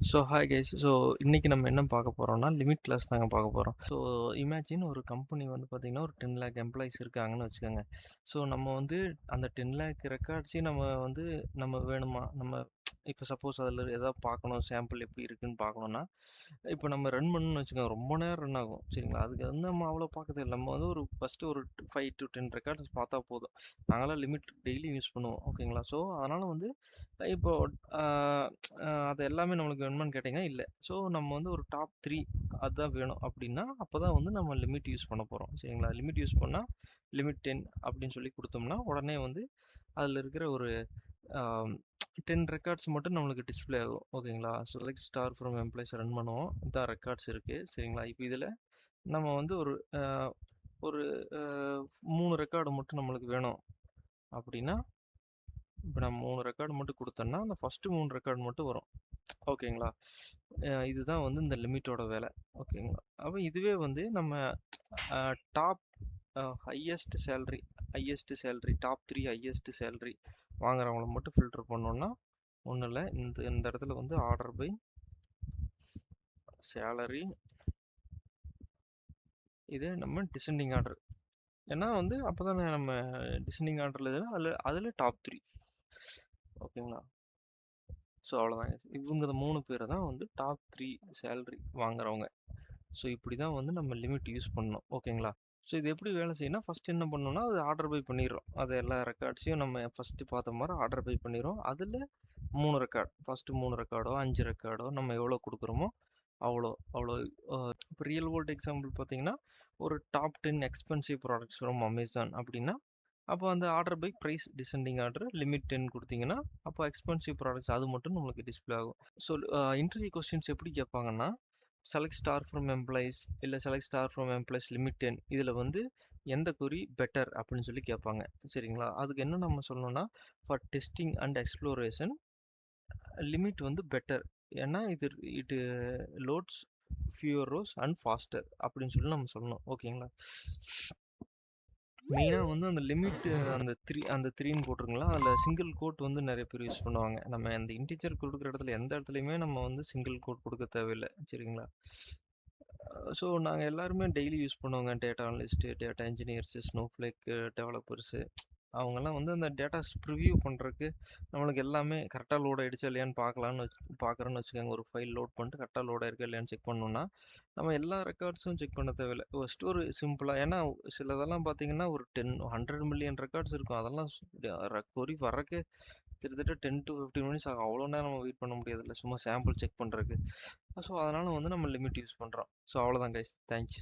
So hi guys. So இன்னைக்கு நம்ம என்ன பார்க்க போறோம்னா, லிமிட் கிளாஸ் தாங்க பார்க்க போறோம். ஸோ இமேஜின் ஒரு கம்பெனி வந்து பார்த்தீங்கன்னா, ஒரு 10 லேக் எம்ப்ளாயீஸ் இருக்காங்கன்னு வச்சுக்கோங்க. ஸோ நம்ம வந்து அந்த 10 லேக் ரெக்கார்ட்ஸையும் நம்ம வேணுமா? இப்போ சப்போஸ் அதில் எதாவது பார்க்கணும், சாம்பிள் எப்படி இருக்குன்னு பார்க்கணும்னா, இப்போ நம்ம ரன் பண்ணணும்னு வச்சுக்கோங்க, ரொம்ப நேரம் ரன் ஆகும். சரிங்களா? அதுக்கு வந்து நம்ம அவ்வளோ பார்க்க தேவையில்ல. நம்ம வந்து ஃபஸ்ட்டு ஒரு 5 to 10 ரெக்கார்ட்ஸ் பார்த்தா போதும். நாங்களாம் லிமிட் டெய்லி யூஸ் பண்ணுவோம். ஓகேங்களா? ஸோ அதனால் வந்து இப்போ அது எல்லாமே நம்மளுக்கு வேணுமான்னு கேட்டிங்கன்னா இல்லை. ஸோ நம்ம வந்து ஒரு டாப் 3 அதுதான் வேணும் அப்படின்னா அப்போ தான் வந்து நம்ம லிமிட் யூஸ் பண்ண போகிறோம். சரிங்களா? லிமிட் யூஸ் பண்ணால் லிமிட் 10 அப்படின்னு சொல்லி கொடுத்தோம்னா உடனே வந்து அதில் இருக்கிற ஒரு 10 ரெக்கார்ட்ஸ் மட்டும் நம்மளுக்கு டிஸ்பிளே ஆகும். ஓகேங்களா? So select star from employees run பண்ணுவோம். இதான் ரெக்கார்ட்ஸ் இருக்குது. சரிங்களா? இப்போ இதில் நம்ம வந்து ஒரு 3 ரெக்கார்டு மட்டும் நம்மளுக்கு வேணும் அப்படின்னா, இப்போ நம்ம 3 ரெக்கார்டு மட்டும் கொடுத்தோம்னா அந்த ஃபஸ்ட்டு 3 ரெக்கார்டு மட்டும் வரும். ஓகேங்களா? இதுதான் வந்து இந்த லிமிட்டோட வேலை. ஓகேங்களா? அப்போ இதுவே வந்து நம்ம top highest salary top 3 highest salary வாங்குறவங்கள மட்டும் ஃபில்டர் பண்ணோம்னா ஒன்றும் இல்லை. இந்த இடத்துல வந்து ஆர்டர் பை சேலரி, இது நம்ம டிசெண்டிங் ஆர்டர். ஏன்னா வந்து அப்போ தானே நம்ம டிசெண்டிங் ஆர்டரில் அதில் டாப் 3. ஓகேங்களா? ஸோ அவ்வளோதாங்க. இவங்க 3 பேர் தான் வந்து டாப் 3 சேலரி வாங்குறவங்க. ஸோ இப்படி தான் வந்து நம்ம லிமிட் யூஸ் பண்ணணும். ஓகேங்களா? ஸோ இது எப்படி வேலை செய்யணும்னா, ஃபஸ்ட் என்ன பண்ணணும்னா அது ஆர்டர் பை பண்ணிடுறோம். அது எல்லா ரெக்கார்ட்ஸையும் நம்ம ஃபஸ்ட்டு பார்த்த மாதிரி ஆர்டர் பை பண்ணிடுறோம். அதில் 3 ரெக்கார்டு, ஃபஸ்ட்டு 3 ரெக்கார்டோ 5 ரெக்கார்டோ நம்ம எவ்வளோ கொடுக்குறோமோ அவ்வளோ அவ்வளோ. இப்போ ரியல் வேர்ல்டு எக்ஸாம்பிள் பார்த்தீங்கன்னா, ஒரு top 10 expensive products from Amazon அப்படின்னா, அப்போ அந்த order by price descending order limit 10 கொடுத்தீங்கன்னா, அப்போ எக்ஸ்பென்சிவ் ப்ராடக்ட்ஸ் அது மட்டும் நம்மளுக்கு டிஸ்பிளே ஆகும். ஸோ இன்டர்வியூ கொஸ்டின்ஸ் எப்படி கேட்பாங்கன்னா, செலக்ட் ஸ்டார் ஃப்ரம் எம்ப்ளாயிஸ் இல்லை select star from employees limit 10 இதில் வந்து எந்த கொரி பெட்டர் அப்படின்னு சொல்லி கேட்பாங்க. சரிங்களா? அதுக்கு என்ன நம்ம சொல்லணும்னா, for testing and exploration limit வந்து பெட்டர். ஏன்னா இது loads pure rose and pastor அப்படின்னு சொல்லி நம்ம சொல்லணும். ஓகேங்களா? மெயினாக வந்து அந்த லிமிட் அந்த த்ரீன்னு போட்டிருங்களா, அதில் சிங்கிள் கோட் வந்து நிறைய பேர் யூஸ் பண்ணுவாங்க. நம்ம அந்த இன்டிஜர் கொடுக்குற இடத்துல எந்த இடத்துலையுமே நம்ம வந்து சிங்கிள் கோட் கொடுக்க தேவையில்லை. சரிங்களா? ஸோ நாங்கள் எல்லாருமே டெய்லி யூஸ் பண்ணுவோங்க. Data analyst, data engineers, snowflake developers, அவங்கெல்லாம் வந்து அந்த டேட்டாஸ் ப்ரிவ்யூ பண்ணுறதுக்கு நம்மளுக்கு எல்லாமே கரெக்டாக லோட் ஆகிடுச்சா இல்லையான்னு பார்க்குறோன்னு வச்சுக்கோங்க. ஒரு ஃபைல் லோட் பண்ணிட்டு கரெக்டாக லோட் ஆயிருக்கா இல்லையான்னு செக் பண்ணணும்னா நம்ம எல்லா ரெக்கார்ட்ஸும் செக் பண்ண தேவையில்லை. ஃபஸ்ட்டு ஒரு சிம்பிளாக, ஏன்னா சிலதெல்லாம் பார்த்தீங்கன்னா ஒரு 100 மில்லியன் ரெக்கார்ட்ஸ் இருக்கும். அதெல்லாம் கொரி வர்றதுக்கு கிட்டத்தட்ட 10 to 15 மினிட்ஸ் ஆகும். அவ்வளோ நேரம் நம்ம வெயிட் பண்ண முடியாதுல்ல, சும்மா சாம்பிள் செக் பண்ணுறதுக்கு. ஸோ அதனால் வந்து நம்ம லிமிட் யூஸ் பண்ணுறோம். ஸோ அவ்வளோதான் கைஸ். தேங்க்ஸ்.